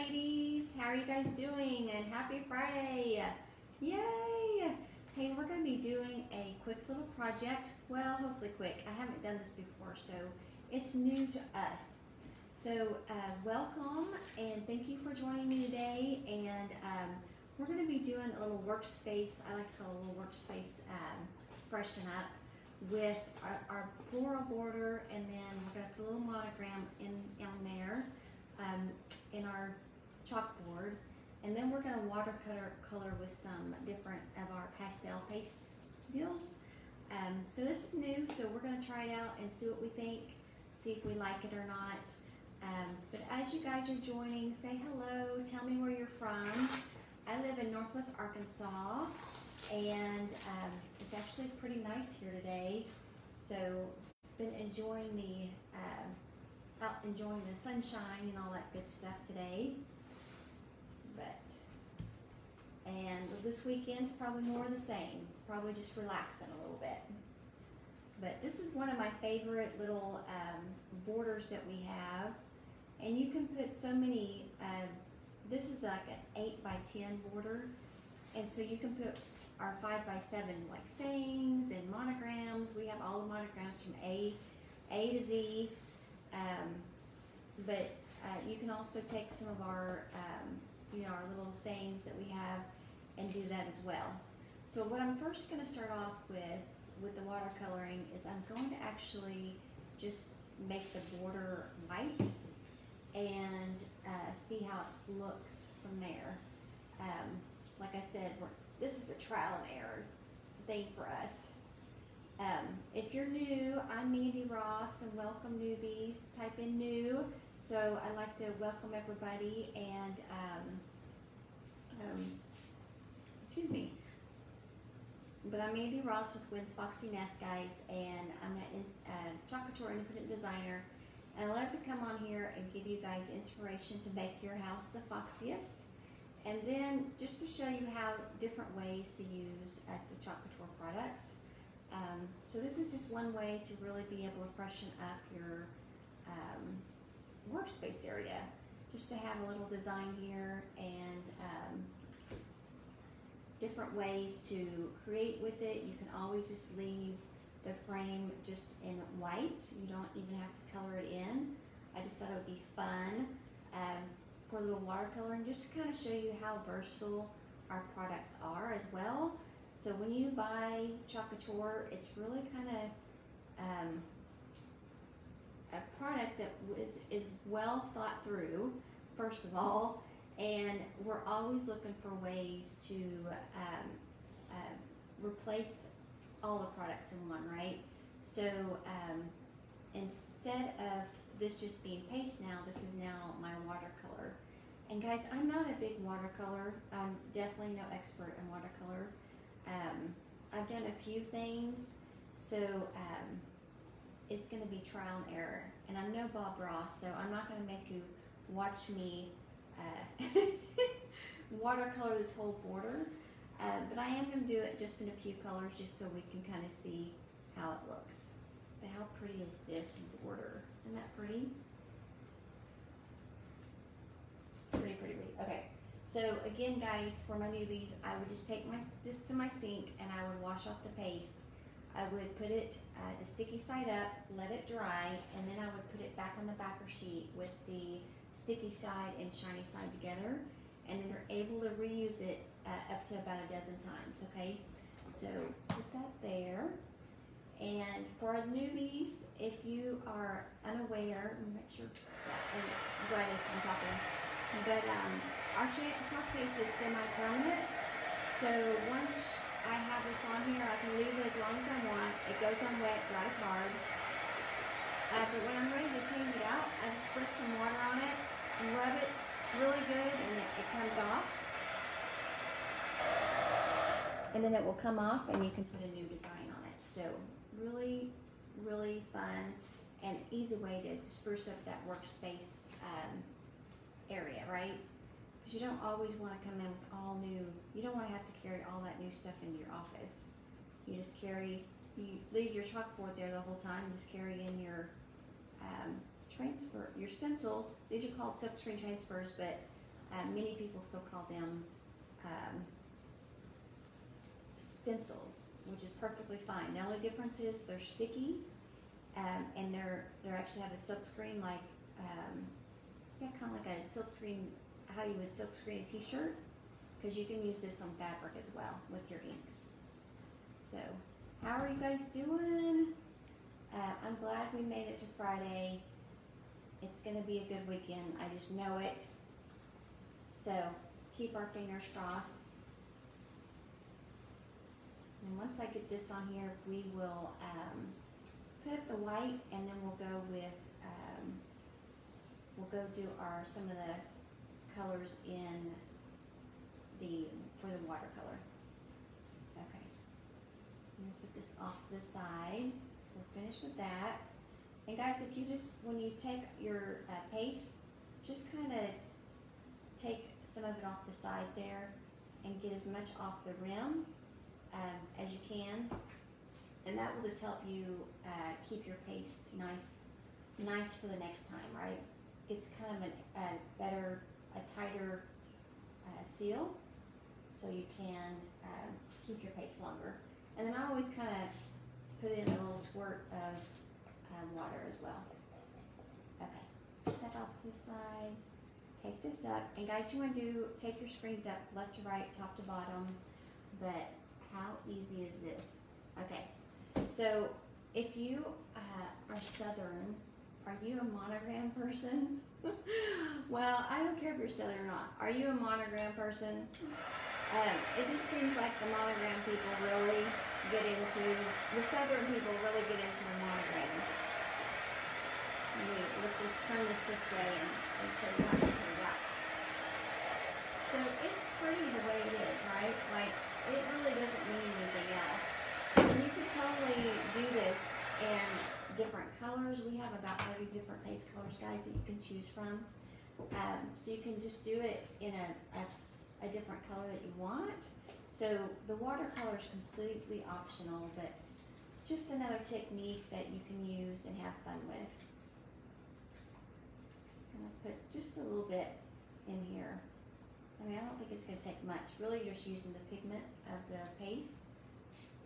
ladies, how are you guys doing? And happy Friday! Yay! Hey, we're going to be doing a quick little project. Well, hopefully quick. I haven't done this before, so it's new to us. So welcome and thank you for joining me today. And we're going to be doing a little workspace. I like to call it a little workspace freshen up with our floral border, and then we're going to put a little monogram on there in our chalkboard, and then we're going to watercolor with some different of our pastel paste deals. So this is new, so we're going to try it out and see what we think, see if we like it or not. But as you guys are joining, say hello, tell me where you're from. I live in Northwest Arkansas, and it's actually pretty nice here today. So been enjoying the enjoying the sunshine and all that good stuff today. And this weekend's probably more of the same, probably just relaxing a little bit. But this is one of my favorite little borders that we have, and you can put so many. This is like an 8 by 10 border, and so you can put our 5 by 7 like sayings and monograms. We have all the monograms from A to Z, but you can also take some of our our little sayings that we have and do that as well. So what I'm first going to start off with the watercoloring is I'm going to actually just make the border white and see how it looks from there. Like I said, this is a trial and error thing for us. If you're new, I'm Mandy Ross, and welcome newbies. Type in new. So I like to welcome everybody, and excuse me. But I'm Mandy Ross with Wynn's Foxy Nest, guys, and I'm a Chalk Couture independent designer. And I love to come on here and give you guys inspiration to make your house the foxiest. And then just to show you how different ways to use the Chalk Couture products. So this is just one way to really be able to freshen up your workspace area. Just to have a little design here and different ways to create with it. You can always just leave the frame just in white. You don't even have to color it in. I just thought it would be fun for a little watercoloring, just to kind of show you how versatile our products are as well. So when you buy Chalk Couture, it's really kind of a product that is well thought through, first of all, and we're always looking for ways to replace all the products in one, right? So instead of this just being paste now, this is now my watercolor. And guys, I'm not a big watercolor. I'm definitely no expert in watercolor. I've done a few things, so it's going to be trial and error. And I'm no Bob Ross, so I'm not going to make you watch me watercolor this whole border. But I am going to do it just in a few colors, just so we can kind of see how it looks. But how pretty is this border? Isn't that pretty? Pretty, pretty, pretty. Okay. So again, guys, for my newbies, I would just take this to my sink and I would wash off the paste. I would put it the sticky side up, let it dry, and then I would put it back on the backer sheet with the sticky side and shiny side together, and then you're able to reuse it up to about a dozen times. Okay, so put that there. And for our newbies, if you are unaware, let me make sure that dry this from talking. But our chalk paste is semi-permanent, so once I have this on here, I can leave it as long as I want. It goes on wet, dries hard. But when I'm ready to change it out, I just spritz some water on it and rub it really good, and it comes off. And then it will come off, and you can put a new design on it. So really, really fun and easy way to spruce up that workspace area, right? Because you don't always want to come in with all new, you don't want to have to carry all that new stuff into your office. You just you leave your chalkboard there the whole time, just carry in your your stencils. These are called silkscreen transfers, but Many people still call them stencils, which is perfectly fine. The only difference is they're sticky, and they actually have a silk screen, like yeah, kind of like a silk screen, how you would silk screen a t-shirt, because you can use this on fabric as well with your inks. So how are you guys doing? I'm glad we made it to Friday. It's gonna be a good weekend, I just know it. So keep our fingers crossed. And once I get this on here, we will put up the white, and then we'll go with we'll go do some of the colors for the watercolor. Okay, I'm gonna put this off to the side. We're finished with that. And guys, if you just, when you take your paste, just kind of take some of it off the side there and get as much off the rim as you can, and that will just help you keep your paste nice for the next time, right? It's kind of a tighter seal, so you can keep your paste longer. And then I always kind of put in a little squirt of water as well. Okay, put that off to the side. Take this up, and guys, you want to take your screens up left to right, top to bottom. But how easy is this? Okay, so if you are Southern, are you a monogram person? Well, I don't care if you're Southern or not. Are you a monogram person? It just seems like the monogram people really get into, the Southern people really get into the monograms. Let me turn this way and show you how to turn it out. So it's pretty the way it is, right? Like, it really doesn't mean anything else. And you can totally do this in different colors. We have about 30 different base colors, guys, that you can choose from. So you can just do it in a different color that you want. So the watercolor is completely optional, but just another technique that you can use and have fun with. I'm gonna put just a little bit in here. I mean, I don't think it's gonna take much. Really, you're just using the pigment of the paste,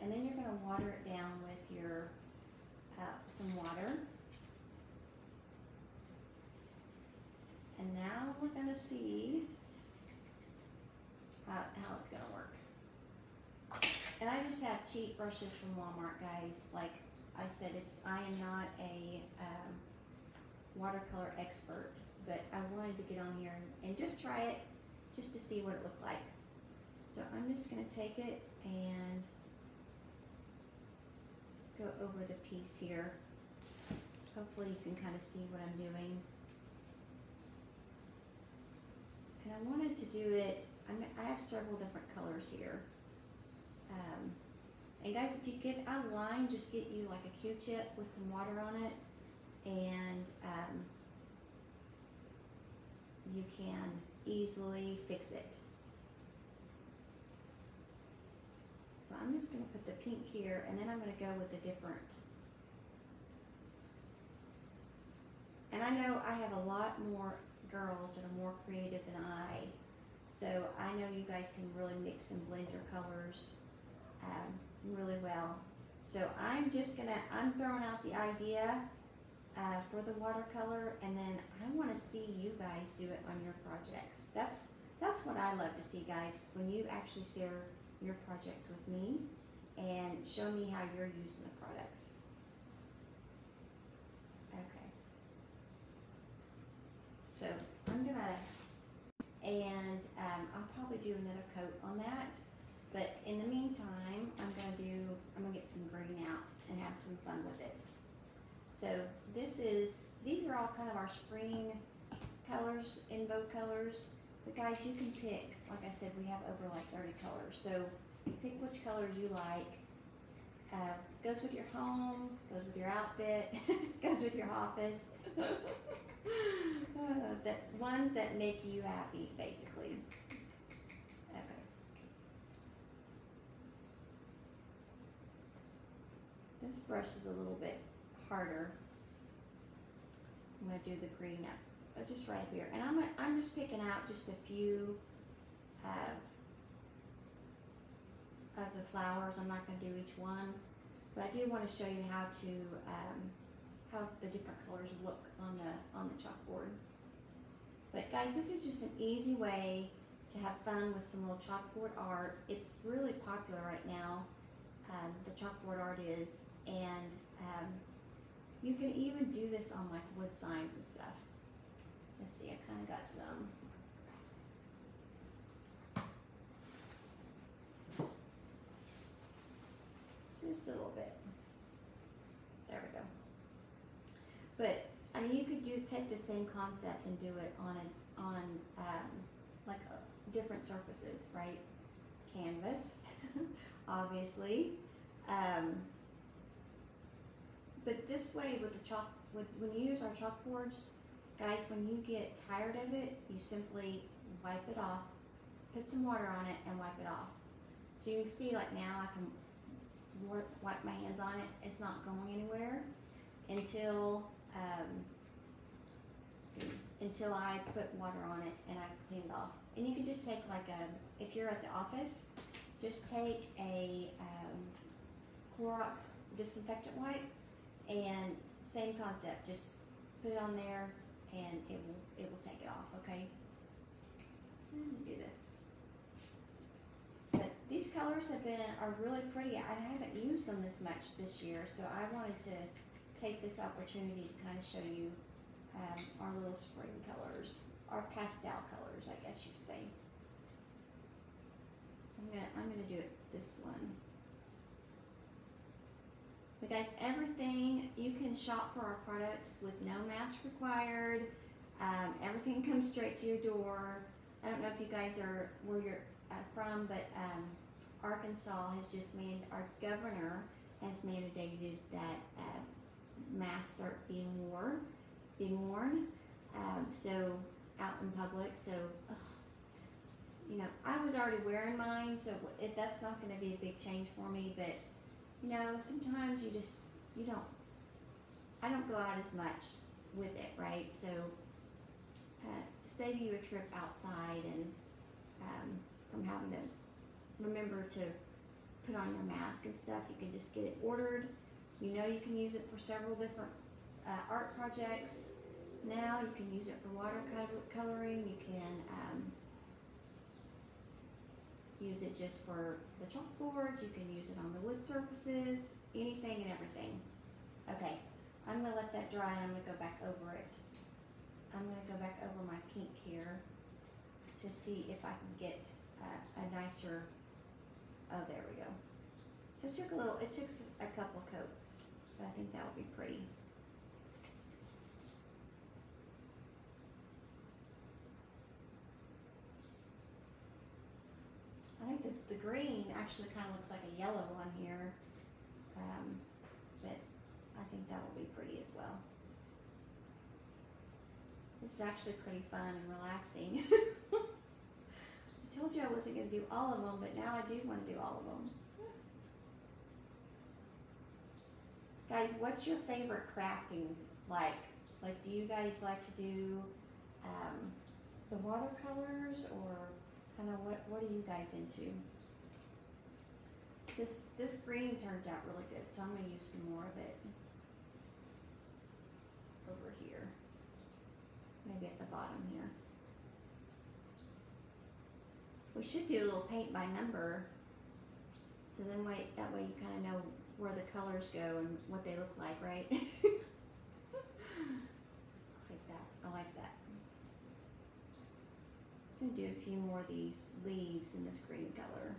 and then you're gonna water it down with your some water. And now we're gonna see how it's gonna work. And I just have cheap brushes from Walmart, guys. Like I said, I am not a watercolor expert, but I wanted to get on here and just try it, just to see what it looked like. So I'm just gonna take it and go over the piece here. Hopefully you can kind of see what I'm doing. And I wanted to do it, I have several different colors here. And guys, if you get out of line, just get you like a Q-tip with some water on it, and you can easily fix it. So I'm just going to put the pink here, and then I'm going to go with a different. And I know I have a lot more girls that are more creative than I, so I know you guys can really mix and blend your colors really well. So I'm throwing out the idea for the watercolor, and then I want to see you guys do it on your projects. That's what I love to see, guys, when you actually share your projects with me and show me how you're using the products. Okay. So I'm gonna, and I'll probably do another coat on that. But in the meantime, I'm gonna get some green out and have some fun with it. So these are all kind of our spring colors, in both colors. But guys, you can pick, like I said, we have over like 30 colors. So pick which colors you like. Goes with your home, goes with your outfit, goes with your office. The ones that make you happy, basically. Okay. This brush is a little bit harder. I'm going to do the green up just right up here. And I'm just picking out just a few of the flowers. I'm not going to do each one, but I do want to show you how the different colors look on the chalkboard. But guys, this is just an easy way to have fun with some little chalkboard art. It's really popular right now. The chalkboard art is, and you can even do this on like wood signs and stuff. Let's see, I kind of got some. Just a little bit. There we go. But I mean, you could take the same concept and do it on like different surfaces, right? Canvas, obviously. But this way with the when you use our chalkboards, guys, when you get tired of it, you simply wipe it off, put some water on it, and wipe it off. So you can see, like now, I can wipe my hands on it. It's not going anywhere until until I put water on it and I clean it off. And you can just take like if you're at the office, just take a Clorox disinfectant wipe, and same concept, just put it on there and it will take it off, okay? Let me do this. But these colors are really pretty. I haven't used them this much this year, so I wanted to take this opportunity to kind of show you our little spring colors, our pastel colors, I guess you'd say. So I'm gonna do it this one. But guys, everything, you can shop for our products with no mask required. Everything comes straight to your door. I don't know if you guys are where you're from, but Arkansas has just our governor has mandated that masks start being worn. So out in public. So, you know, I was already wearing mine, so that's not going to be a big change for me. But you know, sometimes I don't go out as much with it, right? So save you a trip outside and from having to remember to put on your mask and stuff. You can just get it ordered. You know, you can use it for several different art projects. Now you can use it for watercoloring. You can use it just for the chalkboard. You can use it on the wood surfaces, anything and everything. Okay, I'm gonna let that dry and I'm gonna go back over it. I'm gonna go back over my pink here to see if I can get a nicer, oh, there we go. So it took a couple coats, but I think that would be pretty. I think the green actually kind of looks like a yellow one here, but I think that will be pretty as well. This is actually pretty fun and relaxing. I told you I wasn't going to do all of them, but now I do want to do all of them. Guys, what's your favorite crafting like? Like, do you guys like to do the watercolors, or kind of what are you guys into? This green turns out really good, so I'm going to use some more of it over here. Maybe at the bottom here. We should do a little paint by number, so then that way you kind of know where the colors go and what they look like, right? I like that. I'm going to do a few more of these leaves in this green color.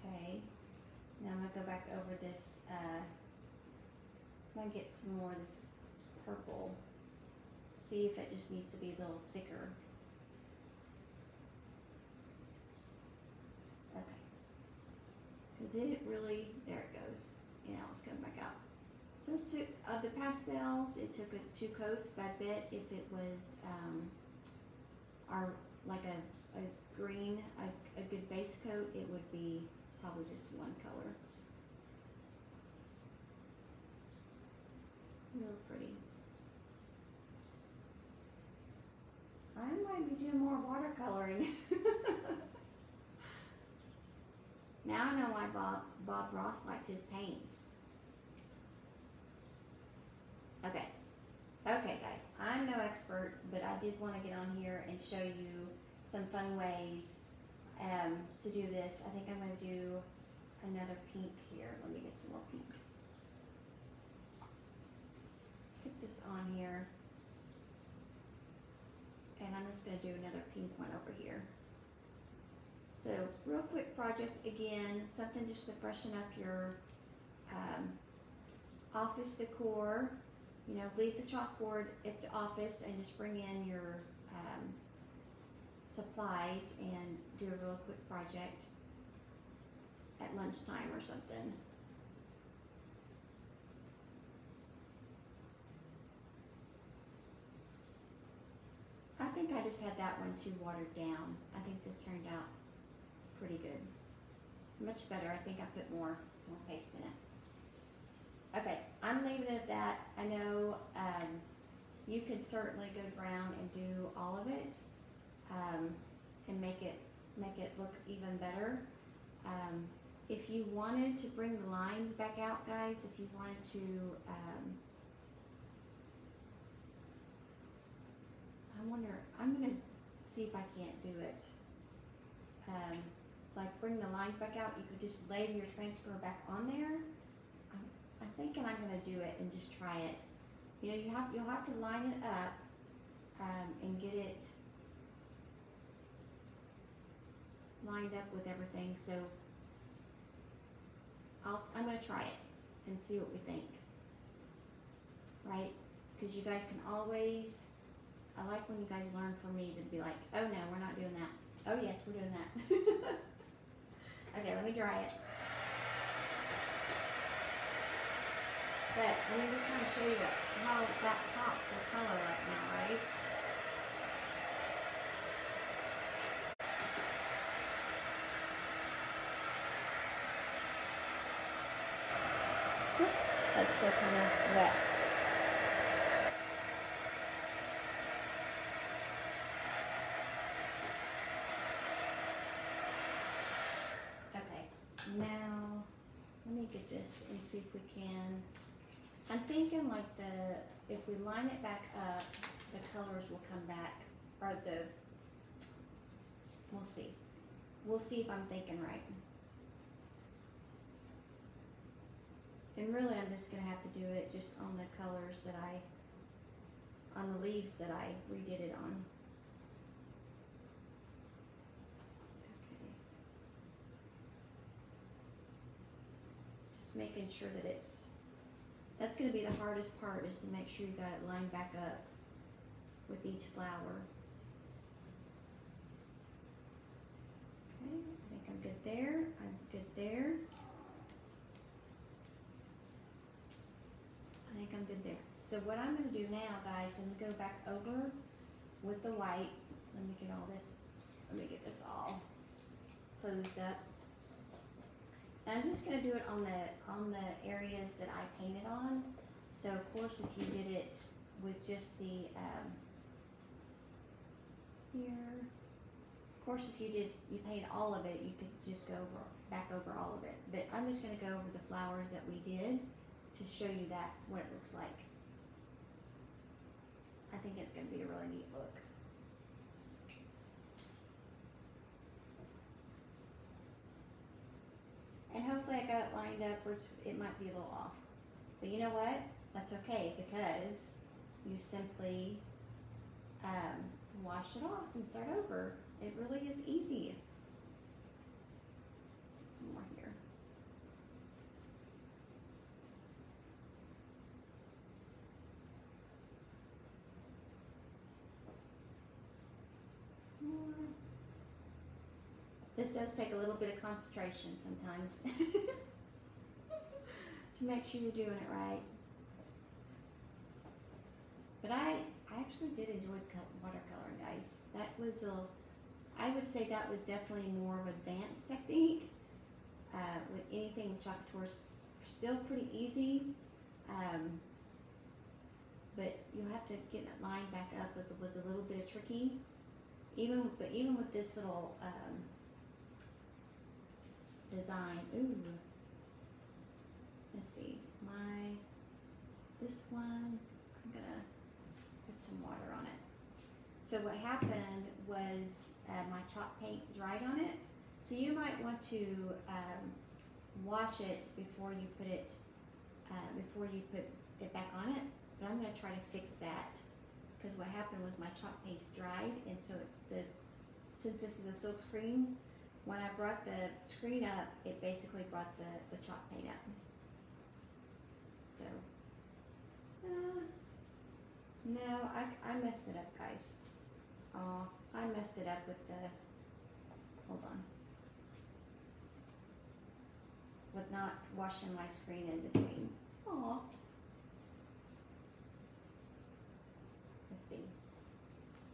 Okay, now I'm going to go back over this, I'm going to get some more of this purple. See if it just needs to be a little thicker. Okay. Because it really, there it goes. Yeah, let's come back out. So it took, the pastels, it took 2 coats, but I bet if it was like a green, a good base coat, it would be probably just 1 color. pretty. I might be doing more watercoloring. Now I know why Bob Ross liked his paints. Okay. Okay, guys. I'm no expert, but I did want to get on here and show you some fun ways to do this. I think I'm going to do another pink here. Let me get some more pink. Put this on here. And I'm just going to do another pink one over here. So, real quick project again, something just to freshen up your office decor. You know, leave the chalkboard at the office and just bring in your supplies and do a real quick project at lunchtime or something. I think I just had that one too watered down. I think this turned out pretty good. Much better. I think I put more paste in it. Okay, I'm leaving it at that. I know you could certainly go around and do all of it and make it look even better. If you wanted to bring the lines back out, guys, if you wanted to I'm gonna see if I can't do it. Like bring the lines back out. You could just lay your transfer back on there. I'm thinking I'm gonna do it and just try it. You know, you'll have to line it up and get it lined up with everything. So I'm gonna try it and see what we think. Right? Because you guys can always. I like when you guys learn from me to be like, oh no, we're not doing that. Oh yes, we're doing that. Okay, let me dry it. But let me just kind of show you how that pops the color right now, right? That's still kind of wet. Now, let me get this and see if we can. I'm thinking like if we line it back up, the colors will come back, or we'll see. We'll see if I'm thinking right. And really I'm just gonna have to do it just on the colors that on the leaves that I redid it on. Making sure that that's going to be the hardest part, is to make sure you got it lined back up with each flower. Okay, I think I'm good there. I'm good there. I think I'm good there. So what I'm going to do now, guys, I'm going to go back over with the white. Let me get this all closed up. And I'm just going to do it on the areas that I painted on. So of course, if you did it with just the here, of course, if you paint all of it, you could just go back over all of it. But I'm just going to go over the flowers that we did to show you what it looks like. I think it's going to be a really neat look. And hopefully I got it lined up where it might be a little off. But you know what? That's okay, because you simply wash it off and start over. It really is easy. Some more here. More. This does take a little bit of concentration sometimes to make sure you're doing it right. But I actually did enjoy watercoloring, guys. That was I would say that was definitely more of an advanced technique. With anything with Chalk Couture, still pretty easy. but you'll have to get that line back up was a little bit tricky. Even with this little design. Ooh, let's see, this one, I'm gonna put some water on it. So what happened was my chalk paint dried on it. So you might want to wash it before you put it back on it. But I'm gonna try to fix that, because what happened was my chalk paste dried, and so since this is a silk screen, when I brought the screen up, it basically brought the chalk paint up. So, no, I messed it up, guys. Oh, I messed it up with hold on, with not washing my screen in between. Aw. Let's see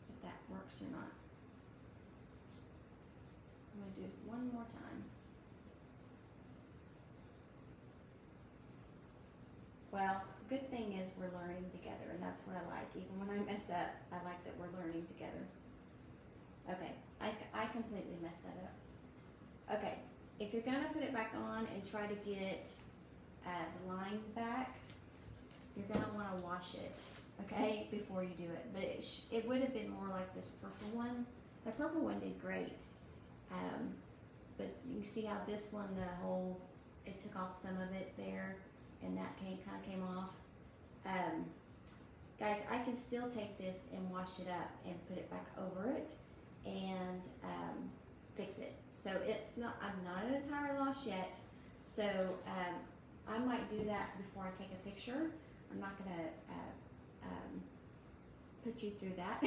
if that works or not. I'm going to do it one more time. Well, good thing is we're learning together, and that's what I like. Even when I mess up, I like that we're learning together. Okay, I completely messed that up. Okay, if you're going to put it back on and try to get the lines back, you're going to want to wash it, okay, before you do it. But it would have been more like this purple one. The purple one did great. But you see how this one, it took off some of it there, and that kind of came off. Guys, I can still take this and wash it up and put it back over it and fix it. So I'm not at a tire loss yet. So I might do that before I take a picture. I'm not gonna put you through that.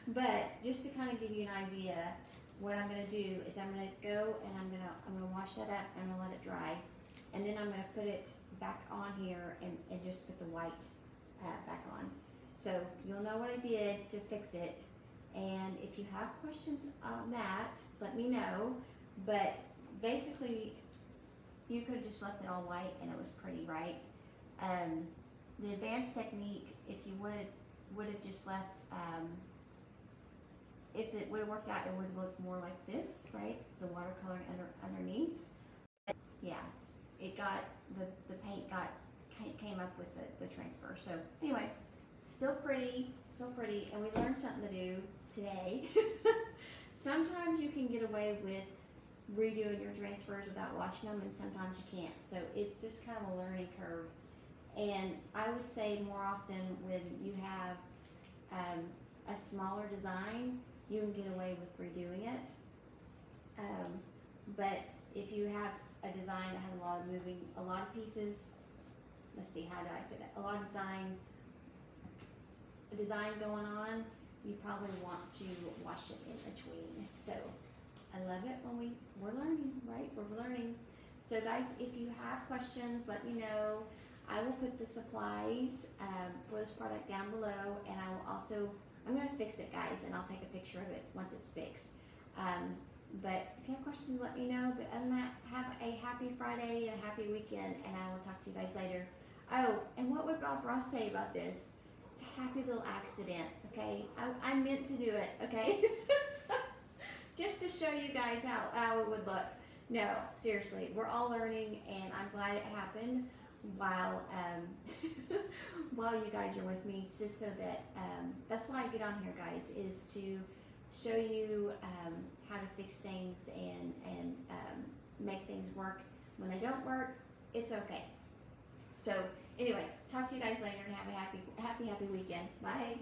But just to kind of give you an idea, what I'm going to do is I'm going to go and I'm going to wash that up and I'm going to let it dry, and then I'm going to put it back on here and just put the white back on. So you'll know what I did to fix it, and if you have questions on that, let me know. But basically, you could have just left it all white and it was pretty, right? The advanced technique, if you would have just left, if it would have worked out, it would look more like this, right? The watercolor underneath. But yeah, it got the paint came up with the transfer. So anyway, still pretty, and we learned something to do today. Sometimes you can get away with redoing your transfers without washing them, and sometimes you can't. So it's just kind of a learning curve. And I would say more often when you have a smaller design, you can get away with redoing it. But if you have a design that has a lot of pieces, let's see, how do I say that? A lot of design going on, you probably want to wash it in between. So I love it when we're learning, right? We're learning. So guys, if you have questions, let me know. I will put the supplies for this product down below, and I will also, I'm going to fix it, guys, and I'll take a picture of it once it's fixed. But if you have questions, let me know. But other than that, have a happy Friday and a happy weekend, and I will talk to you guys later. Oh, and what would Bob Ross say about this? It's a happy little accident, okay? I meant to do it, okay? Just to show you guys how it would look. No, seriously, we're all learning, and I'm glad it happened while while you guys are with me. It's just so that that's why I get on here, guys, is to show you how to fix things and make things work. When they don't work, it's okay. So anyway, talk to you guys later and have a happy weekend. Bye.